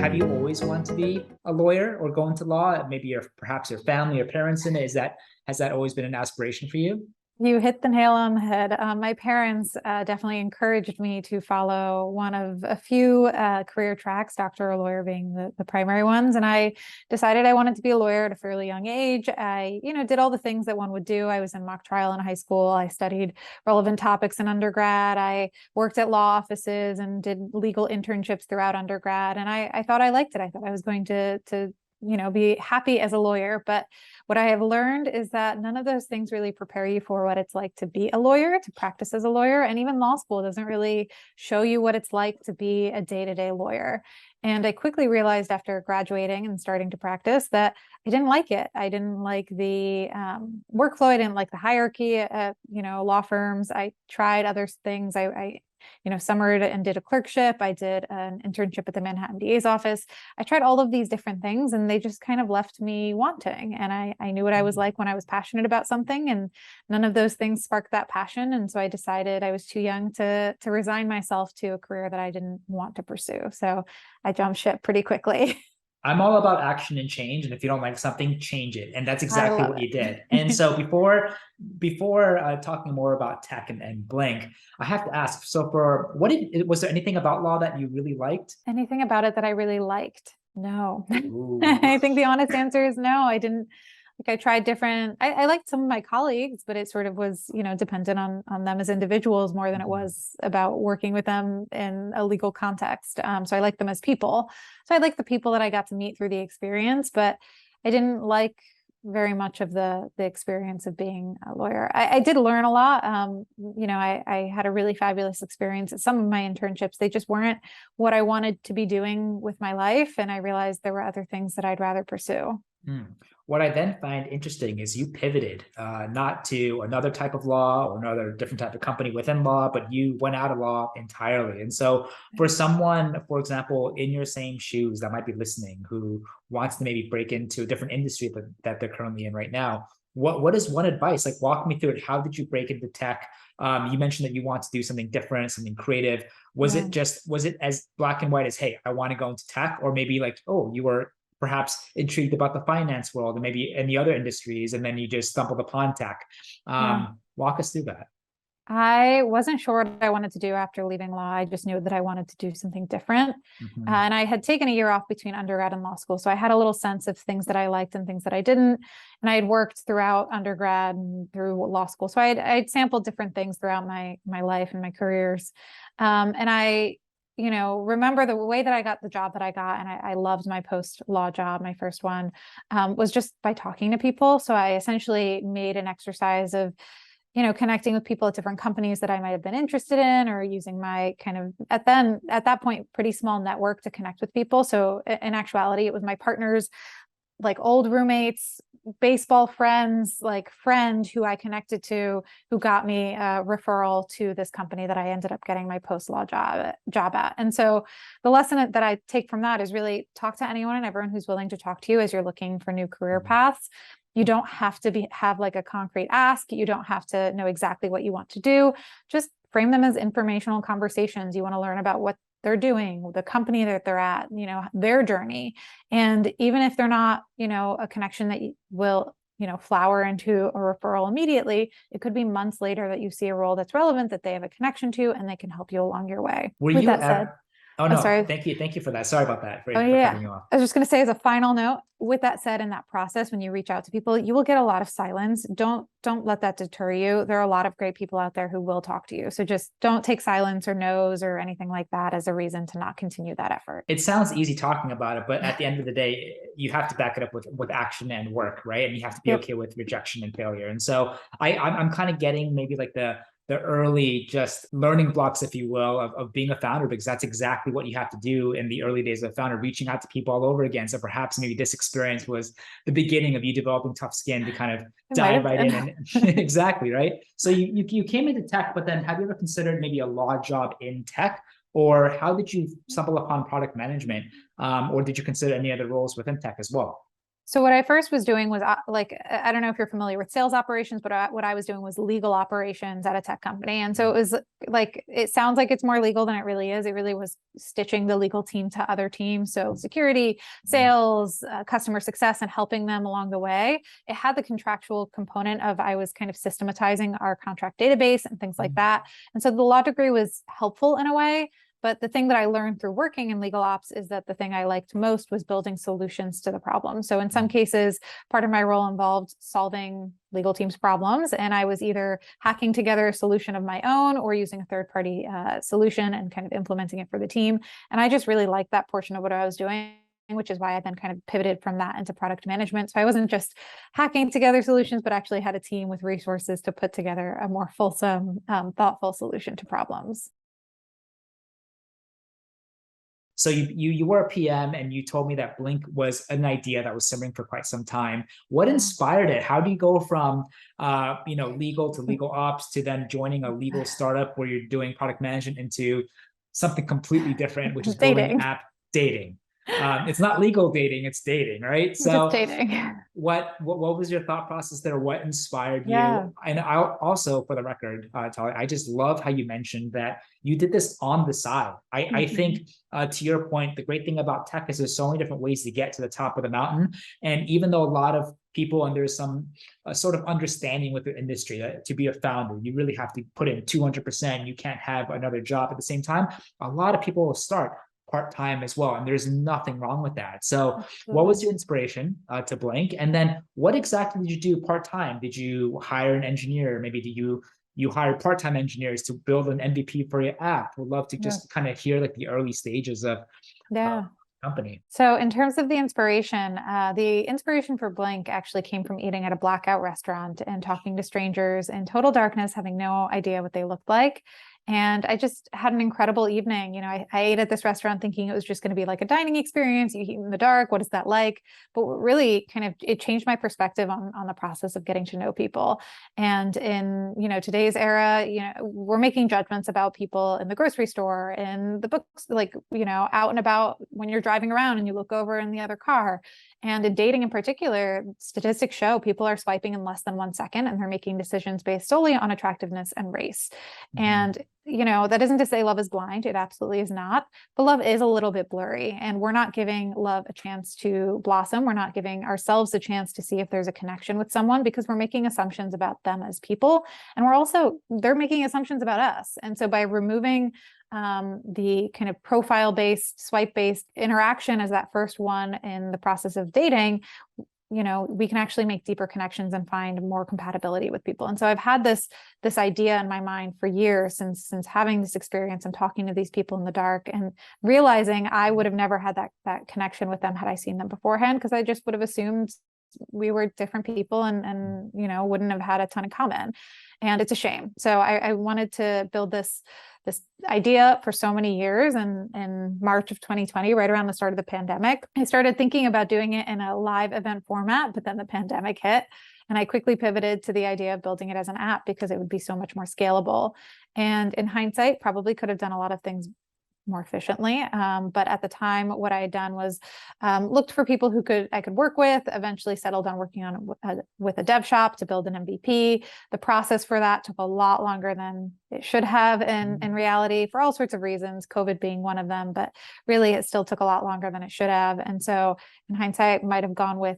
Have you always wanted to be a lawyer or go into law? Maybe perhaps your family or parents in it. Has that always been an aspiration for you? You hit the nail on the head. My parents definitely encouraged me to follow one of a few career tracks, doctor or lawyer being the primary ones. And I decided I wanted to be a lawyer at a fairly young age. I, did all the things that one would do. I was in mock trial in high school. I studied relevant topics in undergrad. I worked at law offices and did legal internships throughout undergrad. And I thought I liked it. I thought I was going to be happy as a lawyer. But what I have learned is that none of those things really prepare you for what it's like to be a lawyer, to practice as a lawyer. And even law school doesn't really show you what it's like to be a day-to-day lawyer. And I quickly realized after graduating and starting to practice that I didn't like it. I didn't like the workflow. I didn't like the hierarchy at, law firms. I tried other things. I summered and did a clerkship. I did an internship at the Manhattan DA's office. I tried all of these different things and they just kind of left me wanting. And I knew what I was like when I was passionate about something, and none of those things sparked that passion. And so I decided I was too young to resign myself to a career that I didn't want to pursue. So I jumped ship pretty quickly. I'm all about action and change, and if you don't like something, change it. And that's I exactly love what you did. And it. so before talking more about tech and Blink, I have to ask. So was there anything about law that you really liked? Anything about it that I really liked? No. Ooh. I think the honest answer is no. I didn't. Like, I tried different, I liked some of my colleagues, but it sort of was, dependent on them as individuals more than it was about working with them in a legal context. So I liked them as people. So I liked the people that I got to meet through the experience, but I didn't like very much of the experience of being a lawyer. I did learn a lot. I had a really fabulous experience at some of my internships. They just weren't what I wanted to be doing with my life. And I realized there were other things that I'd rather pursue. Mm. What I then find interesting is you pivoted not to another type of law or another different type of company within law, but you went out of law entirely. And so, for someone, for example, in your same shoes that might be listening, who wants to maybe break into a different industry that they're currently in right now, what is one advice? Like, walk me through it. How did you break into tech? You mentioned that you want to do something different, something creative. Yeah. Was it as black and white as, hey, I want to go into tech, or maybe like, oh, you were perhaps intrigued about the finance world and maybe in the other industries, and then you just stumbled upon tech. Yeah. Walk us through that. I wasn't sure what I wanted to do after leaving law. I just knew that I wanted to do something different. Mm-hmm. And I had taken a year off between undergrad and law school. So I had a little sense of things that I liked and things that I didn't. And I had worked throughout undergrad and through law school. So I'd sampled different things throughout my life and my careers. And I remember the way that I got the job that I got, and I loved my post-law job, my first one, was just by talking to people. So I essentially made an exercise of, connecting with people at different companies that I might have been interested in, or using my kind of, at that point, pretty small network to connect with people. So in actuality, it was my partner's like old roommates, baseball friends, like friend who I connected to, who got me a referral to this company that I ended up getting my post-law job at. And so the lesson that I take from that is really talk to anyone and everyone who's willing to talk to you as you're looking for new career paths. You don't have to have like a concrete ask. You don't have to know exactly what you want to do. Just frame them as informational conversations. You want to learn about what they're doing, the company that they're at, their journey. And even if they're not, a connection that will, flower into a referral immediately, it could be months later that you see a role that's relevant that they have a connection to, and they can help you along your way. Were With you that said, ever? Oh oh, no, sorry. thank you for that. Sorry about that Oh, for yeah. cutting you off. I was just going to say, as a final note, with that said, in that process, when you reach out to people, you will get a lot of silence. Don't let that deter you. There are a lot of great people out there who will talk to you. So just don't take silence or no's or anything like that as a reason to not continue that effort. It sounds easy talking about it, but at the end of the day, you have to back it up with action and work, right? And you have to be Yep. okay with rejection and failure. And so I'm kind of getting maybe like the early just learning blocks, if you will, of being a founder, because that's exactly what you have to do in the early days of a founder, reaching out to people all over again. So perhaps maybe this experience was the beginning of you developing tough skin to kind of It might dive have right been. in and exactly, right? So you came into tech, but then have you ever considered maybe a law job in tech? Or how did you stumble upon product management? Or did you consider any other roles within tech as well? So what I first was doing was I don't know if you're familiar with sales operations, but what I was doing was legal operations at a tech company. And so it was like, it sounds like it's more legal than it really is. It really was stitching the legal team to other teams. So security, sales, customer success, and helping them along the way. It had the contractual component of I was kind of systematizing our contract database and things like that. And so the law degree was helpful in a way. But the thing that I learned through working in legal ops is that the thing I liked most was building solutions to the problem. So in some cases, part of my role involved solving legal teams' problems. And I was either hacking together a solution of my own or using a third-party solution and kind of implementing it for the team. And I just really liked that portion of what I was doing, which is why I then kind of pivoted from that into product management. So I wasn't just hacking together solutions, but actually had a team with resources to put together a more fulsome, thoughtful solution to problems. So you were a PM, and you told me that Blink was an idea that was simmering for quite some time. What inspired it? How do you go from legal to legal ops to then joining a legal startup where you're doing product management into something completely different, which is building an app? Dating. It's not legal dating, it's dating, right? So just dating. What was your thought process there? What inspired you? Yeah. And I also, for the record, Talia, I just love how you mentioned that you did this on the side. I think to your point, the great thing about tech is there's so many different ways to get to the top of the mountain. And even though a lot of people, and there's some sort of understanding with the industry that to be a founder, you really have to put in 200%. You can't have another job at the same time. A lot of people will start part-time as well, and there's nothing wrong with that. So what was your inspiration to Blink? And then what exactly did you do part-time? Did you hire an engineer? Maybe did you hire part-time engineers to build an MVP for your app? Would love to just kind of hear like the early stages of company. So in terms of the inspiration for Blink actually came from eating at a blackout restaurant and talking to strangers in total darkness, having no idea what they looked like. And I just had an incredible evening. I ate at this restaurant thinking it was just going to be like a dining experience. You eat in the dark. What is that like? But really it changed my perspective on the process of getting to know people. And in, today's era, we're making judgments about people in the grocery store, in the books, out and about when you're driving around and you look over in the other car. And in dating in particular, statistics show people are swiping in less than 1 second, and they're making decisions based solely on attractiveness and race. And that isn't to say love is blind. It absolutely is not. But love is a little bit blurry, and we're not giving love a chance to blossom. We're not giving ourselves a chance to see if there's a connection with someone, because we're making assumptions about them as people. And they're making assumptions about us. And so by removing the kind of profile-based, swipe-based interaction as that first one in the process of dating, we can actually make deeper connections and find more compatibility with people. And so I've had this idea in my mind for years, since having this experience and talking to these people in the dark and realizing I would have never had that connection with them had I seen them beforehand, because I just would have assumed we were different people and wouldn't have had a ton in common. And it's a shame. So I wanted to build this idea for so many years. And in March of 2020, right around the start of the pandemic, I started thinking about doing it in a live event format, but then the pandemic hit. And I quickly pivoted to the idea of building it as an app because it would be so much more scalable. And in hindsight, probably could have done a lot of things more efficiently. But at the time, what I had done was looked for people I could work with, eventually settled on working on with a dev shop to build an MVP. The process for that took a lot longer than it should have in reality, for all sorts of reasons, COVID being one of them, but really it still took a lot longer than it should have. And so in hindsight, might have gone with,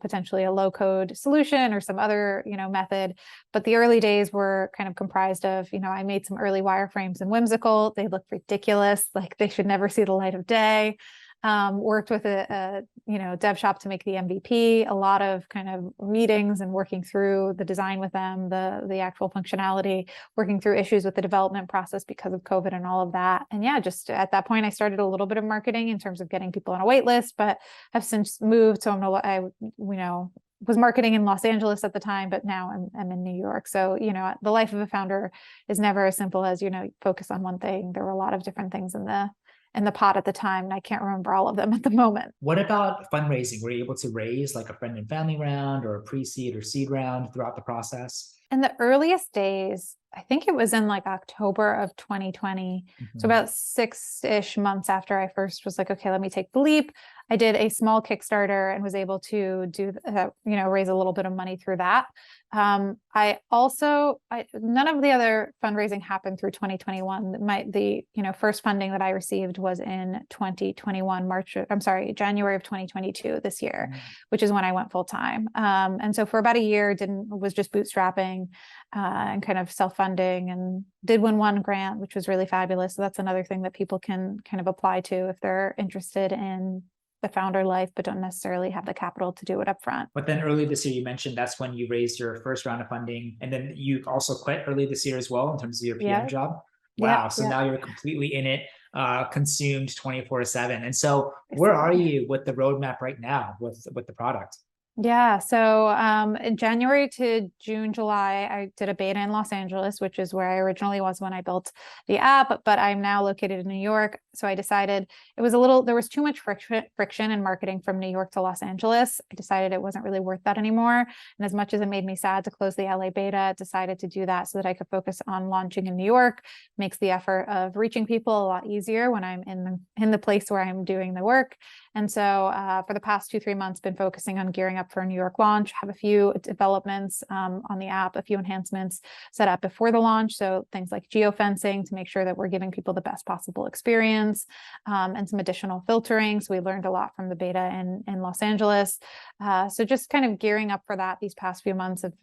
potentially a low code solution or some other, method. But the early days were kind of comprised of, I made some early wireframes in Whimsical. They looked ridiculous, like they should never see the light of day. Worked with a dev shop to make the MVP, a lot of kind of meetings and working through the design with them, the actual functionality, working through issues with the development process because of COVID and all of that. And yeah, just at that point, I started a little bit of marketing in terms of getting people on a wait list, but have since moved. So I was marketing in Los Angeles at the time, but now I'm in New York. So, the life of a founder is never as simple as, focus on one thing. There were a lot of different things in the pot at the time, and I can't remember all of them at the moment. What about fundraising? Were you able to raise like a friend and family round or a pre-seed or seed round throughout the process? In the earliest days, I think it was in like October of 2020. So Mhm. about 6-ish months after I first was like, okay, let me take the leap. I did a small Kickstarter and was able to do raise a little bit of money through that. None of the other fundraising happened through 2021. The first funding that I received was in 2021, January of 2022, this year, which is when I went full time. And so for about a year, was just bootstrapping and kind of self-funding, and did win one grant, which was really fabulous. So that's another thing that people can kind of apply to if they're interested in the founder life, but don't necessarily have the capital to do it up front. But then early this year, you mentioned that's when you raised your first round of funding. And then you also quit early this year as well in terms of your PM job. Wow. Yeah. So now you're completely in it, consumed 24/7. And so where are you with the roadmap right now with the product? Yeah. So in January to June, July, I did a beta in Los Angeles, which is where I originally was when I built the app, but I'm now located in New York. So I decided there was too much friction in marketing from New York to Los Angeles. I decided it wasn't really worth that anymore. And as much as it made me sad to close the LA beta, I decided to do that so that I could focus on launching in New York. Makes the effort of reaching people a lot easier when I'm in the place where I'm doing the work. And so for the past 2-3 months, been focusing on gearing up for a New York launch, have a few developments on the app, a few enhancements set up before the launch. So things like geofencing to make sure that we're giving people the best possible experience, and some additional filtering. So we learned a lot from the beta in Los Angeles. So just kind of gearing up for that. These past few months have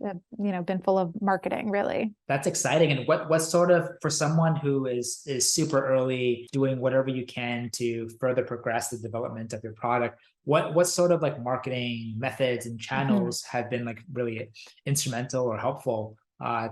been full of marketing, really. That's exciting. And what sort of, for someone who is super early, doing whatever you can to further progress the development of your product, what sort of like marketing methods and channels have been like really instrumental or helpful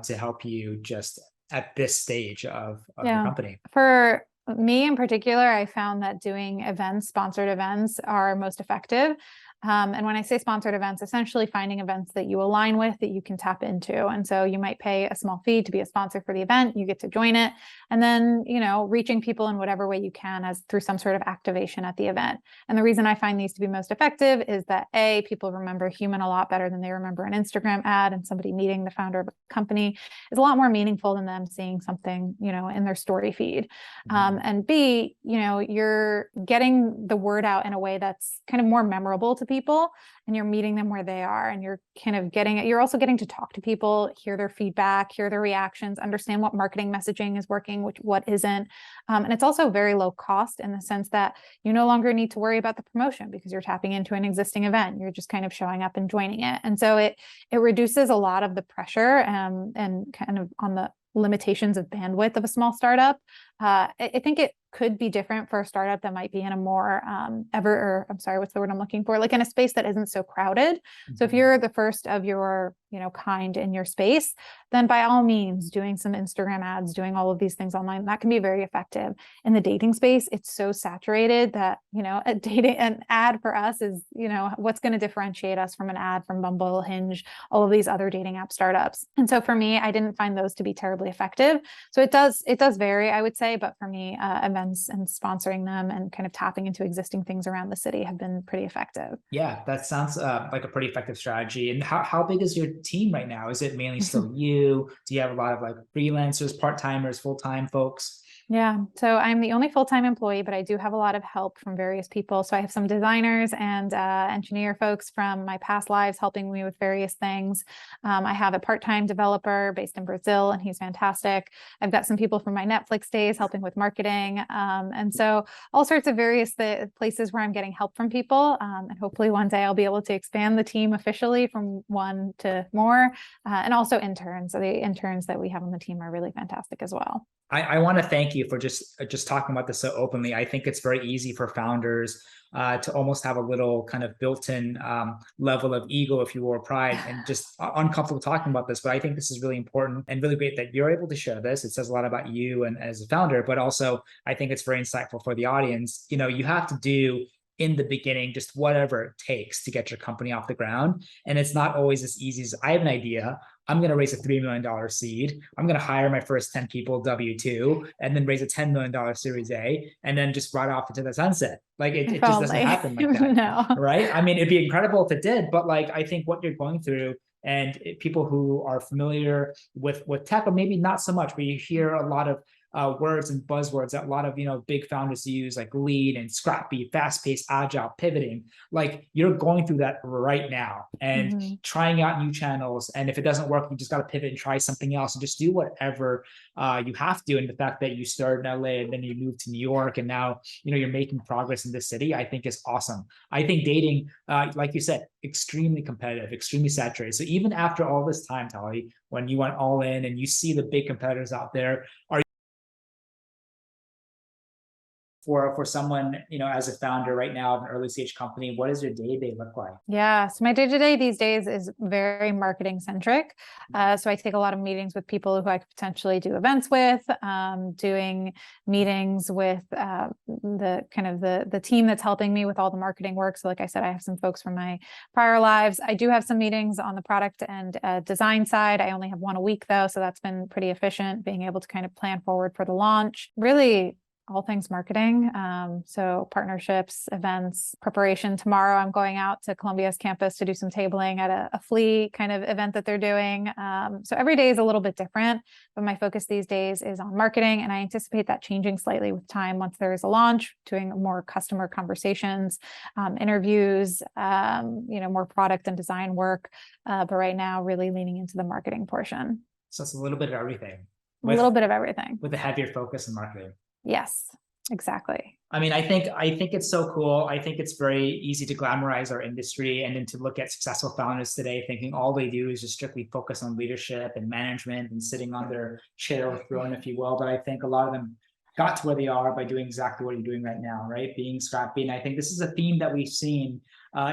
to help you just at this stage of your company? For me in particular, I found that doing sponsored events are most effective. And when I say sponsored events, essentially finding events that you align with, that you can tap into. And so you might pay a small fee to be a sponsor for the event, you get to join it, and then, reaching people in whatever way you can as through some sort of activation at the event. And the reason I find these to be most effective is that people remember human a lot better than they remember an Instagram ad, and somebody meeting the founder of a company is a lot more meaningful than them seeing something, in their story feed. And B, you're getting the word out in a way that's kind of more memorable to people, and you're meeting them where they are, and you're kind of you're also getting to talk to people, hear their feedback, hear their reactions, understand what marketing messaging is working, what isn't. And it's also very low cost in the sense that you no longer need to worry about the promotion because you're tapping into an existing event. You're just kind of showing up and joining it. And so it reduces a lot of the pressure and kind of on the limitations of bandwidth of a small startup. I think it could be different for a startup that might be in a more what's the word I'm looking for? Like in a space that isn't so crowded. So if you're the first of your, kind in your space, then by all means, doing some Instagram ads, doing all of these things online, that can be very effective. In the dating space, it's so saturated that, an ad for us is, what's going to differentiate us from an ad from Bumble, Hinge, all of these other dating app startups. And so for me, I didn't find those to be terribly effective. So it does vary, I would say, but for me, events and sponsoring them and kind of tapping into existing things around the city have been pretty effective. Yeah, that sounds like a pretty effective strategy. And how big is your team right now? Is it mainly still you? Do you have a lot of like freelancers, part-timers, full-time folks? Yeah, so I'm the only full-time employee, but I do have a lot of help from various people. So I have some designers and engineer folks from my past lives helping me with various things. I have a part-time developer based in Brazil, and he's fantastic. I've got some people from my Netflix days helping with marketing. And so all sorts of various places where I'm getting help from people. And hopefully one day I'll be able to expand the team officially from one to more, and also interns. So the interns that we have on the team are really fantastic as well. I want to thank you for just talking about this so openly. I think it's very easy for founders to almost have a little kind of built-in level of ego, if you will, or pride, and just uncomfortable talking about this. But I think this is really important and really great that you're able to share this. It says a lot about you and as a founder, but also I think it's very insightful for the audience. You have to do in the beginning just whatever it takes to get your company off the ground. And it's not always as easy as I have an idea. I'm going to raise a $3 million seed. I'm going to hire my first 10 people W-2 and then raise a $10 million Series A and then just ride off into the sunset. Like it just doesn't happen like that. No. Right. I mean, it'd be incredible if it did, but like, I think what you're going through People who are familiar with tech, or maybe not so much, where you hear a lot of words and buzzwords that a lot of big founders use, like lean and scrappy, fast-paced, agile, pivoting. Like, you're going through that right now and trying out new channels. And if it doesn't work, you just got to pivot and try something else and just do whatever you have to. And the fact that you started in LA and then you moved to New York and now you're making progress in this city, I think is awesome. I think dating, like you said, extremely competitive, extremely saturated. So even after all this time, Tali, when you went all in and you see the big competitors out there, are for someone, as a founder right now of an early stage company, what does your day-to-day look like? Yeah, so my day-to-day these days is very marketing centric. So I take a lot of meetings with people who I could potentially do events with, doing meetings with the team that's helping me with all the marketing work. So like I said, I have some folks from my prior lives. I do have some meetings on the product and design side. I only have one a week though, so that's been pretty efficient, being able to kind of plan forward for the launch. Really, all things marketing. So partnerships, events, preparation. Tomorrow, I'm going out to Columbia's campus to do some tabling at a flea kind of event that they're doing. So every day is a little bit different, but my focus these days is on marketing. And I anticipate that changing slightly with time once there is a launch, doing more customer conversations, interviews, more product and design work. But right now, really leaning into the marketing portion. So it's a little bit of everything. A little bit of everything. With a heavier focus on marketing. Yes, exactly. I mean, I think it's so cool. I think it's very easy to glamorize our industry and then to look at successful founders today thinking all they do is just strictly focus on leadership and management and sitting on their chair or throne, if you will. But I think a lot of them got to where they are by doing exactly what you're doing right now, right? Being scrappy. And I think this is a theme that we've seen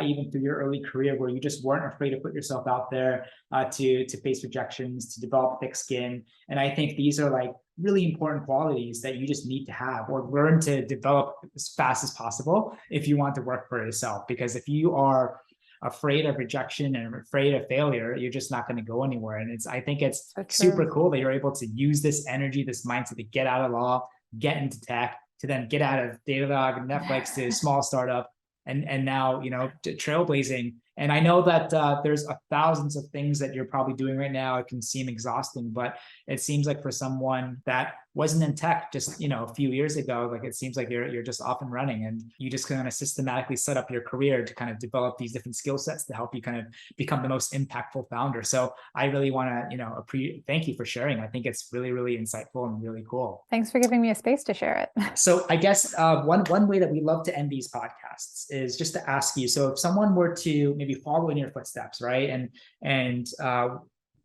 even through your early career, where you just weren't afraid to put yourself out there, to face rejections, to develop thick skin. And I think these are like really important qualities that you just need to have or learn to develop as fast as possible if you want to work for yourself. Because if you are afraid of rejection and afraid of failure, you're just not going to go anywhere. And I think it's super cool that you're able to use this energy, this mindset to get out of law, get into tech, to then get out of Datadog and Netflix to small startup, and now trailblazing. And I know that there's thousands of things that you're probably doing right now. It can seem exhausting, but it seems like for someone that wasn't in tech just a few years ago, like it seems like you're just off and running, and you just kind of systematically set up your career to kind of develop these different skill sets to help you kind of become the most impactful founder. So I really want to thank you for sharing. I think it's really, really insightful and really cool. Thanks for giving me a space to share it. So I guess one way that we love to end these podcasts is just to ask you, so if someone were to maybe follow in your footsteps, right, and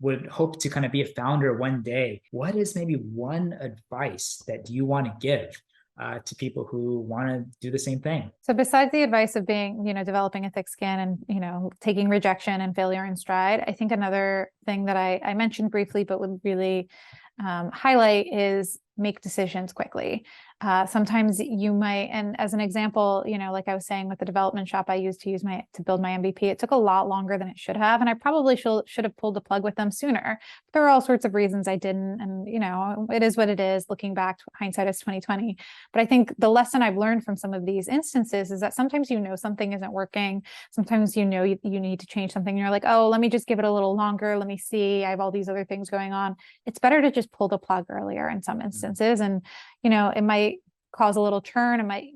would hope to kind of be a founder one day, what is maybe one advice that you want to give to people who want to do the same thing? So besides the advice of being, developing a thick skin and, taking rejection and failure in stride, I think another thing that I mentioned briefly, but would really highlight is make decisions quickly. Sometimes you might, and as an example, like I was saying with the development shop I used to build my MVP, it took a lot longer than it should have. And I probably should have pulled the plug with them sooner. But there are all sorts of reasons I didn't. And, it is what it is. Looking back, hindsight is 2020. But I think the lesson I've learned from some of these instances is that sometimes something isn't working. Sometimes you need to change something. And you're like, oh, let me just give it a little longer. Let me see. I have all these other things going on. It's better to just pull the plug earlier in some instances. And, it might cause a little churn. It might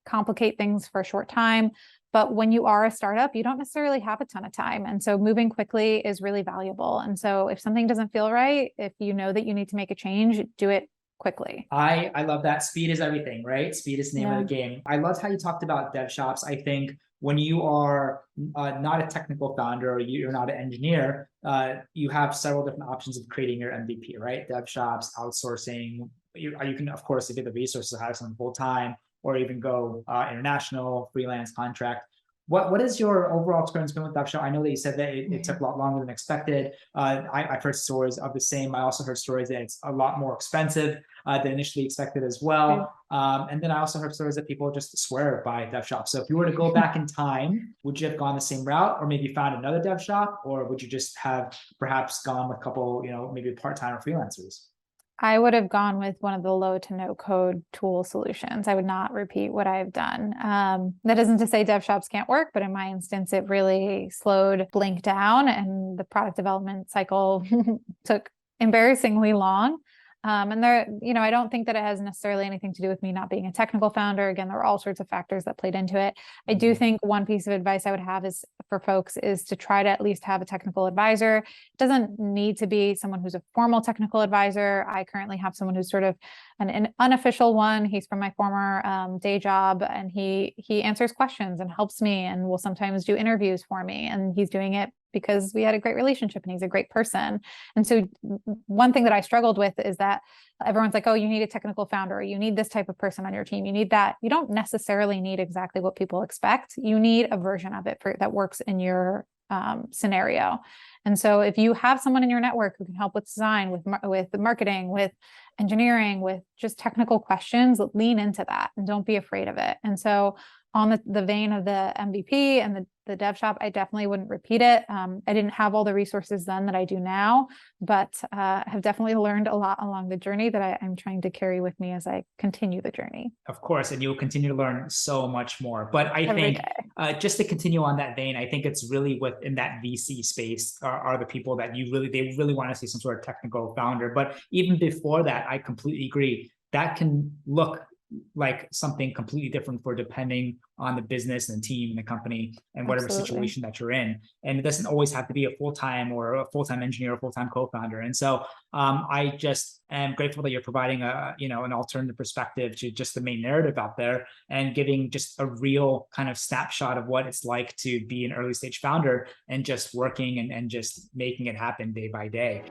complicate things for a short time. But when you are a startup, you don't necessarily have a ton of time. And so moving quickly is really valuable. And so if something doesn't feel right, if you know that you need to make a change, do it quickly. I love that. Speed is everything, right? Speed is the name of the game. I loved how you talked about dev shops. I think when you are not a technical founder or you're not an engineer, you have several different options of creating your MVP, right? Dev shops, outsourcing. You can, of course, if you have the resources, hire someone full time, or even go international, freelance, contract. What is your overall experience been with DevShop? I know that you said that it took a lot longer than expected. I've heard stories of the same. I also heard stories that it's a lot more expensive than initially expected as well. And then I also heard stories that people just swear by DevShop. So if you were to go back in time, would you have gone the same route, or maybe found another DevShop, or would you just have perhaps gone with a couple, maybe part-time or freelancers? I would have gone with one of the low to no code tool solutions. I would not repeat what I've done. That isn't to say dev shops can't work, but in my instance, it really slowed Blink down, and the product development cycle took embarrassingly long. And there, I don't think that it has necessarily anything to do with me not being a technical founder. Again, there were all sorts of factors that played into it. I do think one piece of advice I would have is for folks is to try to at least have a technical advisor. It doesn't need to be someone who's a formal technical advisor. I currently have someone who's sort of an unofficial one. He's from my former day job, and he answers questions and helps me, and will sometimes do interviews for me. And he's doing it because we had a great relationship and he's a great person. And so one thing that I struggled with is that everyone's like, oh, you need a technical founder, or you need this type of person on your team. You need that. You don't necessarily need exactly what people expect. You need a version of it that works in your scenario. And so if you have someone in your network who can help with design, with marketing, with engineering, with just technical questions, lean into that and don't be afraid of it. And so on the vein of the MVP and the dev shop, I definitely wouldn't repeat it. I didn't have all the resources then that I do now, but have definitely learned a lot along the journey that I'm trying to carry with me as I continue the journey. Of course, and you will continue to learn so much more. But I think just to continue on that vein, I think it's really within that VC space are the people that they really want to see some sort of technical founder. But even before that, I completely agree. That can look like something completely different for depending on the business and the team and the company and whatever situation that you're in. And it doesn't always have to be a full-time engineer or full-time co-founder. And so I just am grateful that you're providing an alternative perspective to just the main narrative out there, and giving just a real kind of snapshot of what it's like to be an early stage founder and just working and just making it happen day by day.